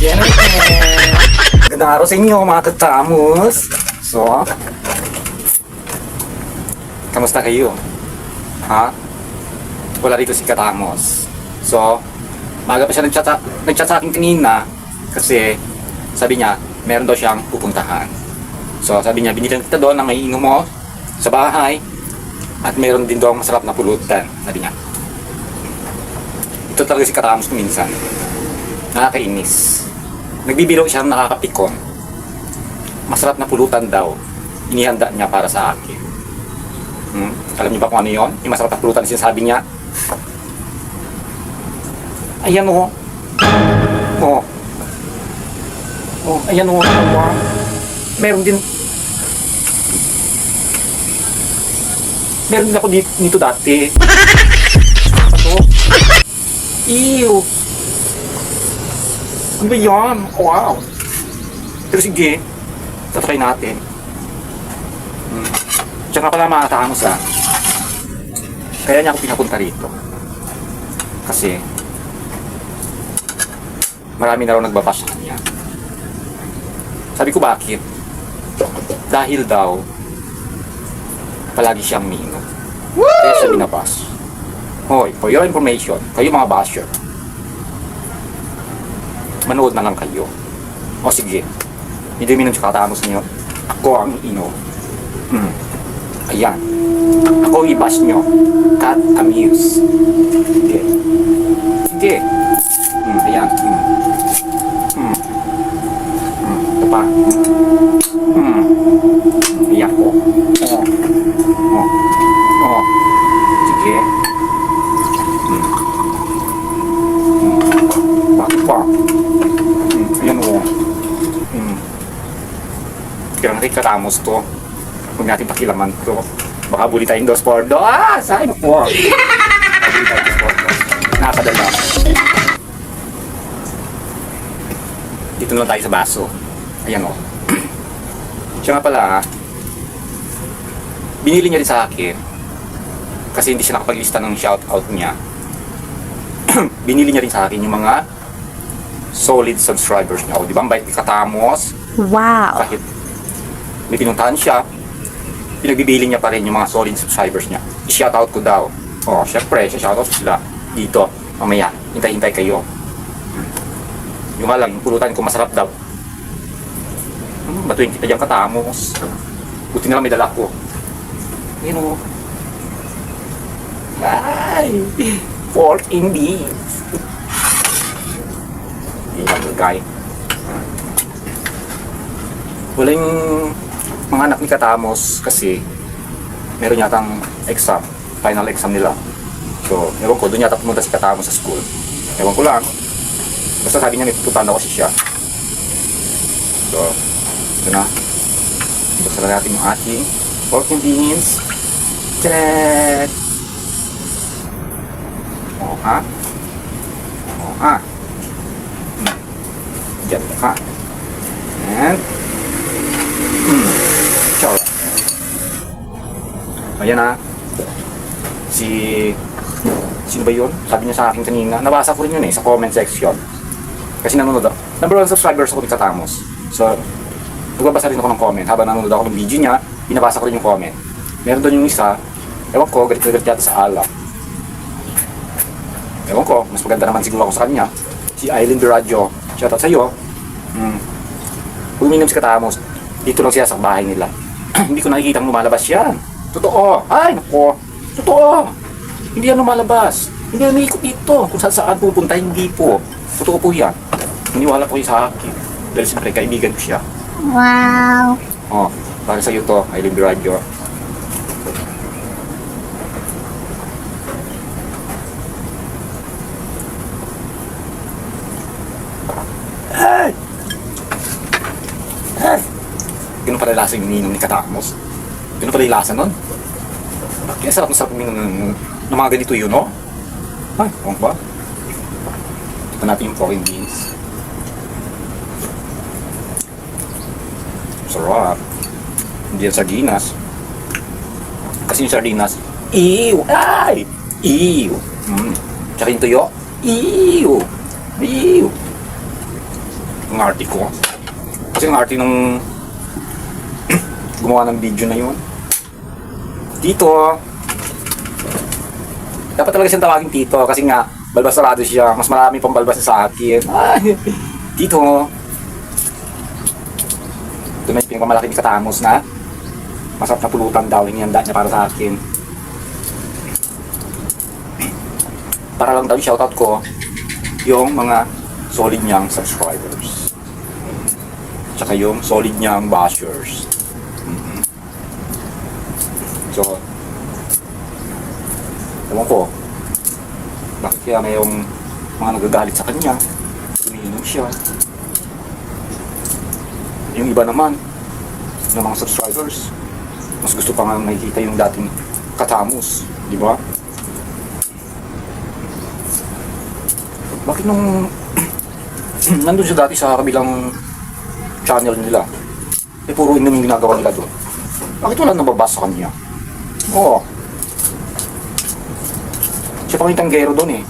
Magandang araw sa inyo mga katamos. So, kamusta kayo? Ha? Wala rito si Katamos. So, maaga pa siya nag-chat sa akin kanina kasi sabi niya, meron daw siyang pupuntahan. So, sabi niya, binilan kita doon ng maiinom mo sa bahay at meron din daw masarap na pulutan, sabi niya. Ito talaga si Katamos ko minsan. Nakakainis. Nagbibiro siya ng nakakapikon. Masarap na pulutan daw. Inihanda niya para sa akin. Alam niyo ba kung ano yun? Yung masarap na pulutan na sinasabi niya. Ayan o. Oh. Oh, ayan o. Meron din. Meron din ako dito dati. Ano to? Ew. Ano ba yan? Wow. Pero sige. Tatry natin. Tsaka pala mga Katamos ha. Kaya niya ako pinapunta rito. Kasi marami na raw nagbabash sa kanya. Sabi ko bakit? Dahil daw palagi siyang minum. Kaya siya binabash. Hoy, for your information, kayo mga basher, manood na lang kayo. O sige, hindi minum sa Katamos niyo. Ako ang inom. Ayan. Ako i-bash nyo. Cat amuse. Sige. Sige. Ayan. Ito pa. Ayan po. Oh. Sige. Bakit pa? Ayan o. Kaya natin Katamos to. Huwag natin pakilaman to. Baka buli tayong dos for do. Saan po? Buli tayong dos for do. Nakakadala. Dito na tayo sa baso. Ayan o. Siya nga pala, binili niya rin sa akin. Kasi hindi siya nakapaglista ng shoutout niya. Binili niya rin sa akin yung mga solid subscribers niya. O, di ba? Ang bait ni Katamos. Wow. Kahit may pinuntahan siya, pinagbibili niya pa rin yung mga solid subscribers niya. I-shoutout ko daw. O, syempre, shoutout ko sila dito. Mamaya, hintay-hintay kayo. Yung nga lang, yung pulutan ko masarap daw. Batuin kita dyan Katamos. Buti na lang may dala ko. Ayun o. Ay! Pork and beef. Ayan, guy. Wala yung mga anak ni Katamos kasi meron yatang exam, final exam nila. So, ewan ko, doon yata pumunta si Katamos sa school. Ewan ko lang. Basta sabi niya may pupuntahan daw kasi siya. So, ito na. Buksan na natin yung ating pork and beans. Tadad! O ha? O ha? Diyan ha? And Charot. Ayan na. Sino ba yun? Sabi niya sa akin kanina. Nabasa ko rin yun sa comment section. Kasi nanonood ako. Number 1 subscribers ako ni Katamos. So, nagbabasa rin ako ng comment. Habang nanonood ako ng video niya, binabasa ko rin yung comment. Meron doon yung isa. Ewan ko, galit yata sa alak. Ewan ko, mas maganda naman siguro ako sa kanya. Si Aileen Biradio. Shoutout sa'yo. Uminom si Katamos. Dito lang siya sa bahay nila. Hindi ko nakikita lumalabas yan. Totoo. Ay, nako. Totoo. Hindi yan lumalabas. Hindi yan naikot dito. Kung saan pupunta, hindi po. Totoo po yan. Naniwala po sa akin. Dahil siyempre, kaibigan ko siya. Wow. Oh, para sa'yo to, Aileen Biradio. Hey! Hey! Ganun pala lasa yung ininom ni Katamos. Ganun pala yung lasa nun. Kaya sarap uminom ng mga ganito yun, no? Ay, kung ba? Ito natin yung pork and beans. Sarap. Hindi yan sardinas. Kasi yung sardinas, ew! Ay! Ew! Tsaka yung tuyo, ew! Ew! Ang arte ko. Kasi ang arte nung gumawa ng video na yun. Tito. Dapat talaga siyang tawagin Tito kasi nga balbasarado siya. Mas marami pang balbas sa akin. Ay, Tito. Ito may pinagmamalaki ni Katamos na masarap na pulutan daw yung handa niya para sa akin. Para lang daw yung shoutout ko yung mga solid niyang subscribers. Tsaka yung solid niyang bashers. So, ewan ko, bakit kaya mayroong mga nagagalit sa kanya, umiinom siya. Yung iba naman, ng mga subscribers, mas gusto pa nga nakikita yung dating Katamos, di ba? Bakit nung nandun siya dati sa kabilang channel nila, eh puro inom yung ginagawa nila doon. Bakit wala nababasa sa kanya? Oo. Siya pang itanggero doon eh.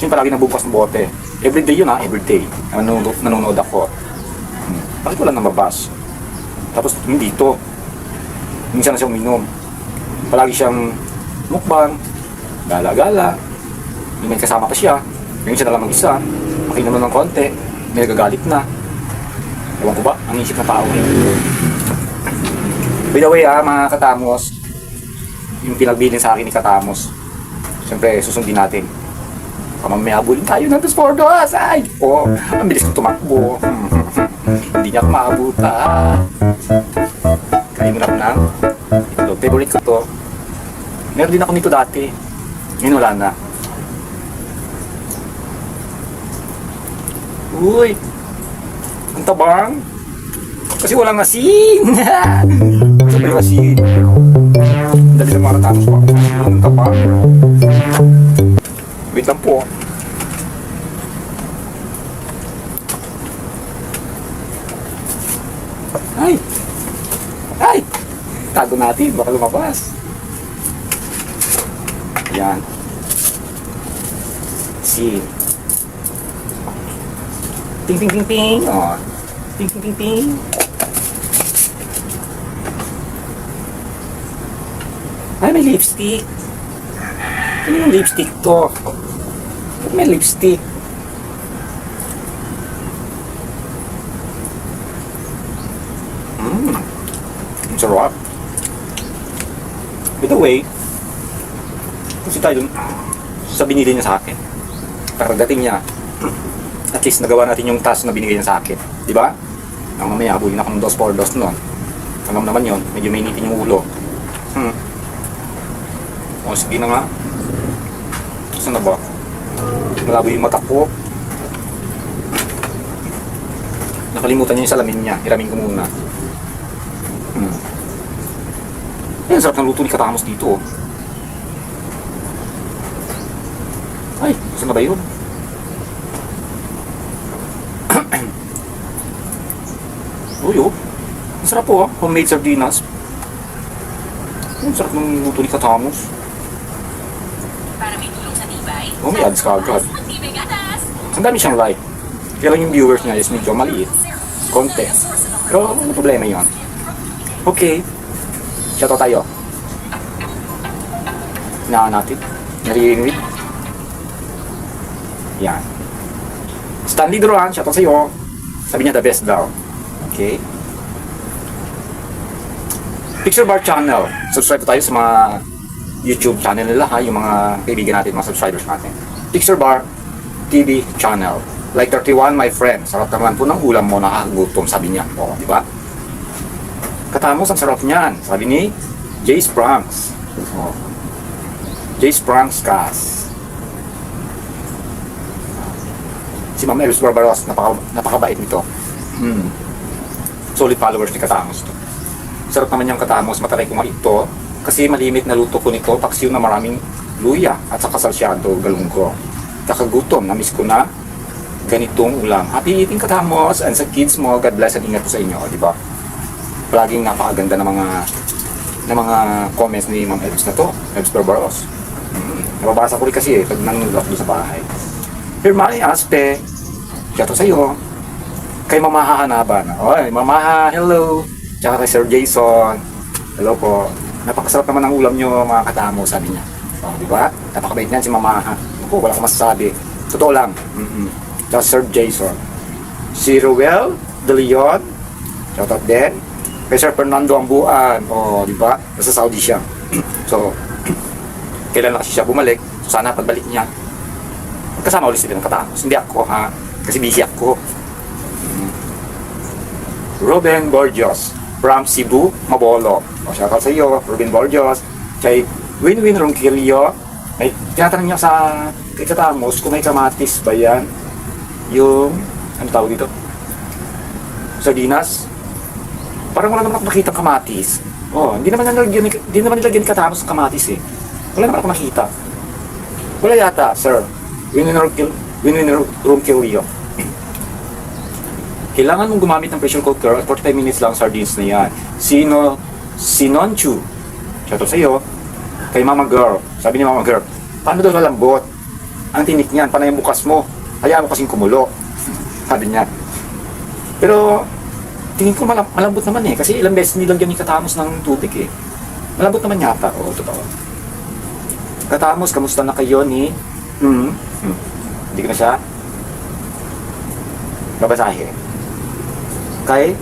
Siya palagi nagbubukas ng bote. Everyday yun ha, everyday. Nanonood ako. Bakit wala nababas? Tapos dito, minsan na siya uminom. Palagi siyang mukbang, gala-gala. May kasama pa siya. Ngayon siya na lang mag-isa. Makinom na ng konti. May nagagalit na. Ewan ko ba? Ang isip na tao eh. By the way mga Katamos, yung pinagbilin sa akin ni Katamos, siyempre susundin natin. Mamaya abulin tayo ng 2 dos. Ay po, ang bilis ko tumakbo. Hindi niya ako maabutan. Kain mo lang ng itlog. Favorite ko to. Meron din ako nito dati. Ngayon wala na. Uy, ang tabang. Kasi walang asin. Sabi ng asin. Dali sa mga Katamos pa. Ang tabang. Wait lang po. Ay! Ay! Tago natin, baka lumabas. Yan. See. Ting ting ting ting. Oh. Ting ting ting ting. Ay, may lipstick. Ano yung lipstick to? May lipstick. Ang sarap. By the way, kasi tayo dun sa binili niya sa akin. Pagdating niya, at least nagawa natin yung task na binigay niya sa akin. Di ba? Ang mamaya, abulin ako ng 2 nun. Alam naman yun, medyo mainitin yung ulo. O, sige na nga. Saan na ba? Malabo yung mata ko. Nakalimutan niya yung salamin niya. Hiramin ko muna. Ayan, sarap ng luto ni Katamos dito. Ay, saan na ba yun? Uy, oh. Ang sarap po, homemade sardinas. Ang sarap ng luto ni Katamos. Para may tulong sa tibay. Oh, may ads ka agad. Tibay gatas. Ang dami siyang like. Kaya lang yung viewers niya is medyo maliit. Konti. Pero ano problema yun? Okay. Shoutout tayo. Hinaan natin. Naririnig. Yan. Stanley Duran, shoutout sa'yo. Sabi niya the best daw. Okay. Picture Bar Channel. Subscribe tayo sa mga YouTube channel nila ha. Yung mga kaibigan natin, mga subscribers natin. Picture Bar TV Channel. Like 31, my friend. Sarap naman po ng ulam mo, nakakagutom, sabi niya. O, di ba? Katamos, ang sarap niyan. Sabi ni Jace Pranks. O. Jace Pranks Cast. Si Ma'am Elvis Barbaros, napakabait nito. Solid followers ni Katamos to. Sarap naman yung Katamos, mataray ko nga ito. Kasi malimit na luto ko nito, paksiw na maraming luya at saka salsyado, galunggo. Kakagutom, namiss ko na ganitong ulam. Happy eating Katamos, and sa kids mo, God bless and ingat po sa inyo, di ba? Palaging napakaganda ng mga comments ni Ma'am Elvis na to, Elvis Barbaros. Nababasa ko rin kasi pag nanonood ako doon sa bahay. Hermani Aspe, siya to sa'yo. kay Mamaha Hanaban. Oy, Mamaha, hello. Tsaka kay Sir Jason. Hello po. Napakasarap naman ang ulam nyo mga katamo, sabi niya. O, di ba? Napakabait niyan si Mamaha. Ako, wala akong masasabi. Totoo lang. Tsaka Sir Jason. Si Ruel De Leon. Shoutout din. Kay Sir Fernando Ambuan. O, di ba? Nasa Saudi siya. So, kailan na kasi siya bumalik. So, sana pagbalik niya, kasama ulit sila ng katamos. Hindi ako, ha? Kasi busy ako. Ruben Borgios from Cebu, Mabolo. O, shoutout sa iyo, Ruben Borgios. Kay Winwin Ronquillo. May tinatanong niya sa kay Katamos kung may kamatis ba yan. Yung, ano tawag dito? Sardinas. Parang wala naman ako nakita kamatis. Oh, hindi naman nilagyan ni Katamos ng kamatis eh. Wala naman ako nakita. Wala yata, sir. Winwin Ronquillo. Kailangan mong gumamit ng pressure cooker at 45 minutes lang sardines na yan. Sinonchu. Shoutout sa iyo. Kay Mama Girl. Sabi ni Mama Girl, paano daw lalambot? Ang tinik niyan, paano yung bukas mo? Hayaan mo kasing kumulo. Sabi niya. Pero, tingin ko malambot naman eh. Kasi ilang beses nilagyan ni Katamos ng tubig eh. Malambot naman yata. Oo, totoo. Katamos, kamusta na kayo ni? Hindi ko na siya babasahin. Kay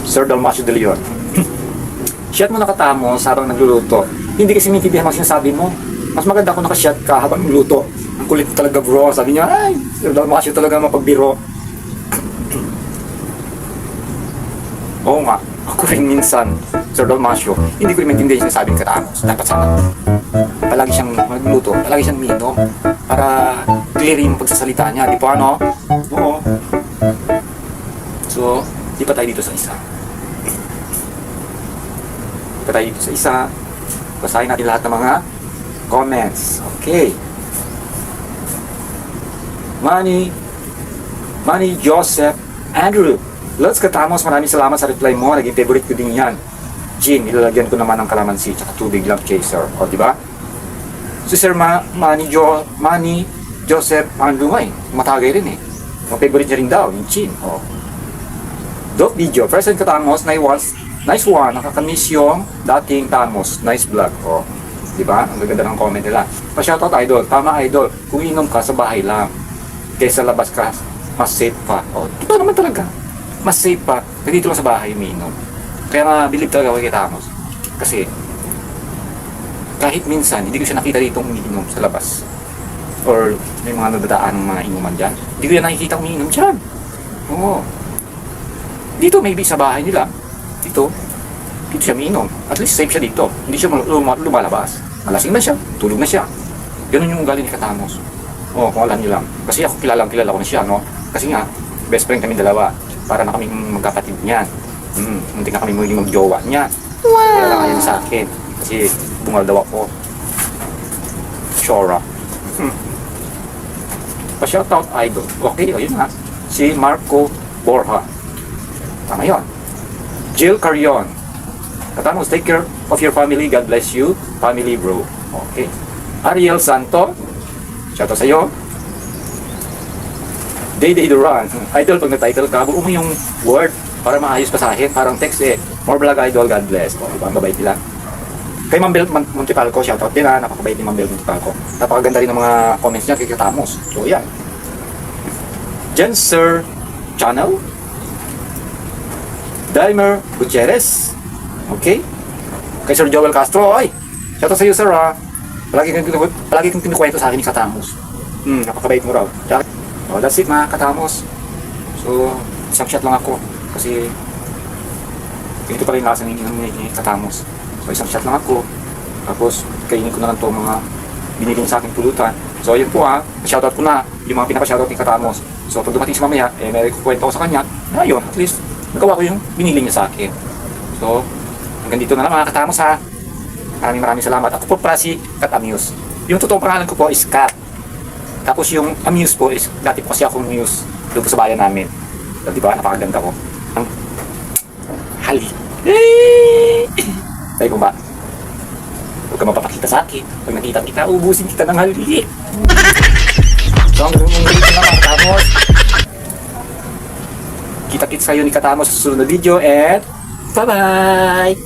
Sir Dalmacio de Leon. Shot mo na Katamos habang nagluluto. Hindi kasi maintindihan ang sinasabi mo. Mas maganda kung nakashot ka habang nagluluto. Ang kulit talaga bro. Sabi niya, ay, Sir Dalmacio talaga mapagbiro. Oo nga, ako rin minsan, Sir Dalmacio, hindi ko rin maintindihan yung sinasabi ng Katamos. Dapat sana palagi siyang magluto, palagi siyang minom para clear yung pagsasalita niya. Di ba ano? Oo. So, di pa tayo dito sa isa. Di pa tayo dito sa isa. Basahin natin lahat ng mga comments. Okay. Manny Joseph Andrew. Let's Katamos, maraming salamat sa reply mo. Naging favorite ko din yan. Gin, ilalagyan ko naman ng kalamansi tsaka tubig lang chaser. O, di ba? Si Sir Manny Joseph Andrew ay matagay rin eh. Ang favorite niya rin daw, yung gin. O. Doc Video, President Katamos, nice one, nakakamiss yung dating Tamos, nice vlog. O, di ba? Ang ganda ng comment nila. Pa-shoutout idol, tama idol, kung inom ka sa bahay lang, kaysa labas ka, mas safe pa. O, ito naman talaga, mas safe pa, dito lang sa bahay umiinom. Kaya nga, believe talaga kay Tamos. Kasi, kahit minsan, hindi ko siya nakita dito umiinom sa labas. Or may mga nadadaan ng mga inuman dyan. Hindi ko yan nakikita umiinom dyan. Oo. Dito maybe sa bahay nila, dito siya miinom. At least safe siya dito. Hindi siya lumalabas. Malasing na siya, tulog na siya. Ganun yung ugali ni Katamos. Oo, kung alam niyo lang. Kasi ako kilala ko na siya, no? Kasi nga, best friend kami dalawa. Para na kaming magkapatid niyan. Hindi na kami muling magjowa niya. Kaya lang yan sa akin. Kasi bungal daw ako. Shora. Pa-shoutout idol. Okay, o yun ha. Si Marco Borja. Tama yun. Jill Carion. Katamos, take care of your family. God bless you. Family bro. Okay. Ariel Santo. Shoutout sa'yo. Day Duran. Idol, pag na-title ka, buo mo yung word para maayos pasahin. Parang text eh. More vlog idol, God bless. O, diba? Ang babait nila. Kay Mambel Montipalco, shoutout din ha. Napakabait ni Mambel Montipalco. Napakaganda rin ng mga comments niya kay Katamos. So, yan. Jenser Channel. Dimer Gutierrez. Okay. Kay Sir Joel Castro. Ay, shoutout sa iyo sir ha. Palagi kang kinukwento sa akin ni Katamos. Napakabait mo raw. Oh, that's it mga Katamos. So, isang shot lang ako. Kasi, ganito pa rin lasa ng Katamos. So, isang shot lang ako. Tapos, kainin ko na lang ito mga binigay sa aking pulutan. So, yun po ha. Shoutout ko na yung mga pinapa-shoutout ni Katamos. So, pag dumating si mamaya, may kukwento ko sa kanya. Na yun, at least, nagawa ko yung binili niya sa akin. So, hanggang dito na lang mga Katamos ha. Maraming salamat. Ako po pala si Kat Amuse. Yung totoong pangalan ko po is Kat. Tapos yung Amuse po is, dati po kasi akong Muse doon po sa bayan namin. So, diba, napakaganda ko. Ang hali. Tayo po ba? Huwag ka mapapakita sa akin. Pag nakita kita, ubusin kita ng hali. So, hanggang yung ulit na mga Katamos. Kita-kits kayo ni Katamos sa susunod na video and bye-bye!